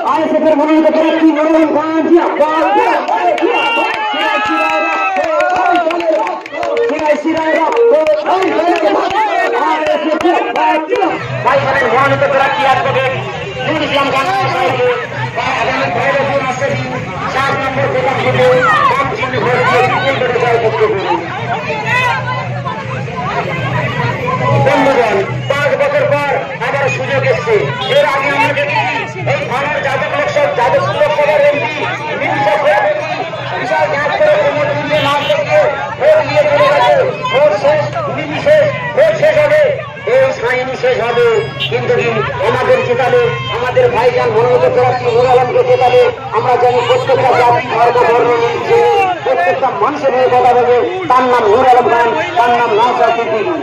আইএসএফের মনোনীত প্রার্থী নুরুল আলম খান ভাইখানের মনোনীত প্রার্থী অ্যাডভোকেট নুরুল ইসলাম খান সাহেবকে আগামী 7 নম্বর প্রধান থেকে কম চিহ্ন ভোট দিয়ে বিপুল ভোটে জয় করতে পারে। বন্ধুগণ, 5 বছর পর আবার সুযোগ এসছে। এর আগে আমরা দেখি এই থানার যাদবপুর লোকসভার এমপি বিশাল কাজ করে ভোট দিতে না থেকে ভোট দিয়ে চলে গেছে। ভোট শেষ, নির্বিশেষ ভোট শেষ হবে, এই সাইনি শেষ হবে, কিন্তু আমাদের জেতালে, আমাদের ভাইজান মনোনীত প্রার্থী নুরুল আলমকে জেতালে আমরা জানি প্রত্যেকটা জাতি ধর্ম বর্ণ নির্বিশেষে প্রত্যেকটা মানুষের নিয়ে কথা বলবে। তার নাম নুরুল আলম খান, তার নাম নওশাদ সিদ্দিকী।